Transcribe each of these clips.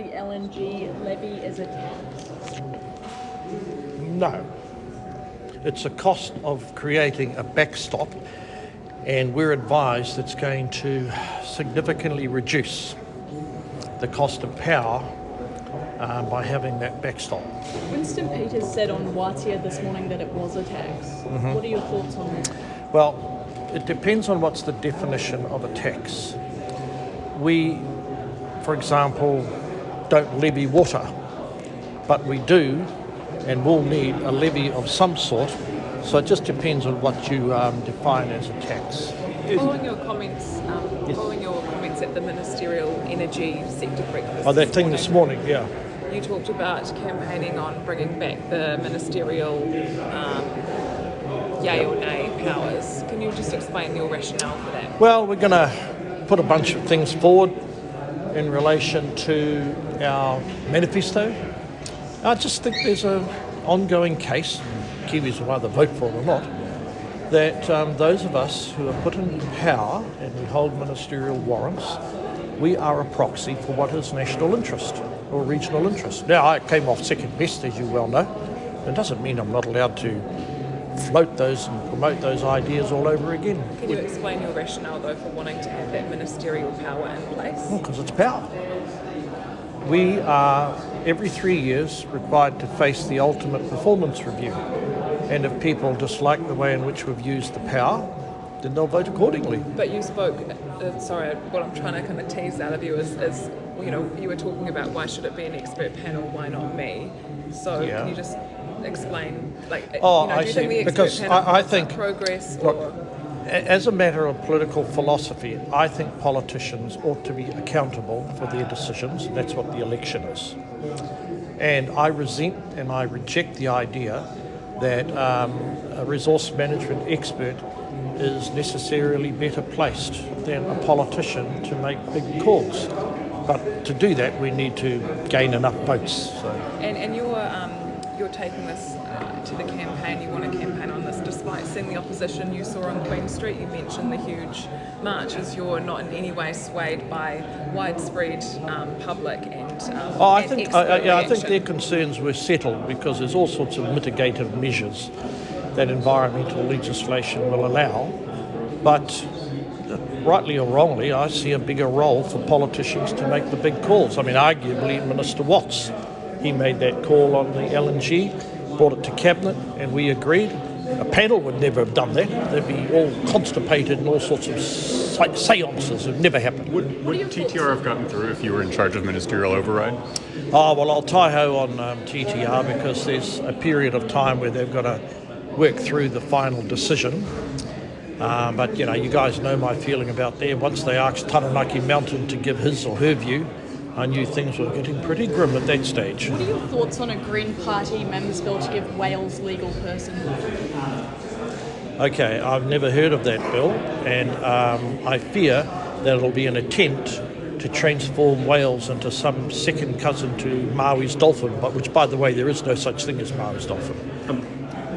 The LNG levy is a tax? No. It's a cost of creating a backstop, and we're advised it's going to significantly reduce the cost of power by having that backstop. Winston Peters said on Wātea this morning that it was a tax. What are your thoughts on that? Well, it depends on what's the definition of a tax. We, for example, don't levy water, but we do and will need a levy of some sort, so it just depends on what you define as a tax. Following your comments at the ministerial energy sector breakfast. Oh, that thing this morning, yeah. You talked about campaigning on bringing back the ministerial yay or nay powers. Can you just explain your rationale for that? Well, we're going to put a bunch of things forward in relation to our manifesto. I just think there's an ongoing case, Kiwis will either vote for it or not, that those of us who are put in power and we hold ministerial warrants, we are a proxy for what is national interest or regional interest. Now, I came off second best, as you well know. It doesn't mean I'm not allowed to float those and promote those ideas all over again. Can you explain your rationale, though, for wanting to have that ministerial power in place? Because it's power. We are, every 3 years, required to face the ultimate performance review. And if people dislike the way in which we've used the power, then they'll vote accordingly. But you spoke, what I'm trying to kind of tease out of you is you were talking about why should it be an expert panel, why not me? So Yeah. can you just explain, I do you see. think the expert Because panel I has think- progress Look, or... as a matter of political philosophy, I think politicians ought to be accountable for their decisions. That's what the election is. And I resent and I reject the idea that a resource management expert is necessarily better placed than a politician to make big calls. But to do that, we need to gain enough votes. So. And you're taking this to the campaign. You want to campaign on this despite seeing the opposition you saw on Queen Street. You mentioned the huge marches. You're not in any way swayed by widespread public and I and think expert I think reaction. their concerns were settled because there's all sorts of mitigative measures that environmental legislation will allow. But rightly or wrongly, I see a bigger role for politicians to make the big calls. I mean, arguably, Minister Watts, he made that call on the LNG, brought it to Cabinet, and we agreed. A panel would never have done that. They'd be all constipated and all sorts of seances. It would never happen. Would TTR have gotten through if you were in charge of ministerial override? Oh, well, I'll tie-ho on TTR because there's a period of time where they've got to work through the final decision. But, you guys know my feeling about there. Once they asked Taranaki Mountain to give his or her view, I knew things were getting pretty grim at that stage. What are your thoughts on a Green Party members' bill to give Wales legal personhood? Okay, I've never heard of that bill, and I fear that it'll be an attempt to transform Wales into some second cousin to Maui's dolphin, but which, by the way, there is no such thing as Maui's dolphin.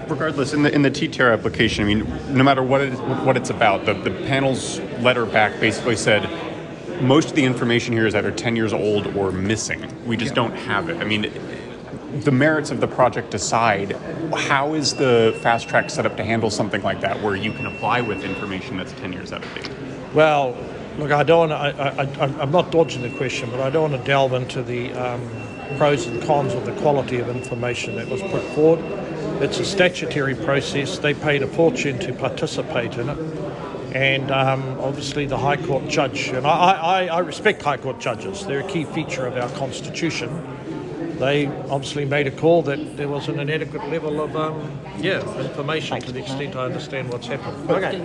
Regardless, in the TTR application, I mean, no matter what it's about, the panel's letter back basically said most of the information here is either 10 years old or missing. We just don't have it. I mean, the merits of the project aside, how is the fast track set up to handle something like that, where you can apply with information that's 10 years out of date? Well, look, I'm not dodging the question, but I don't want to delve into the pros and cons of the quality of information that was put forward. It's a statutory process. They paid a fortune to participate in it. And obviously the High Court judge, and I respect High Court judges. They're a key feature of our Constitution. They obviously made a call that there was an inadequate level of information to the extent I understand what's happened. Okay.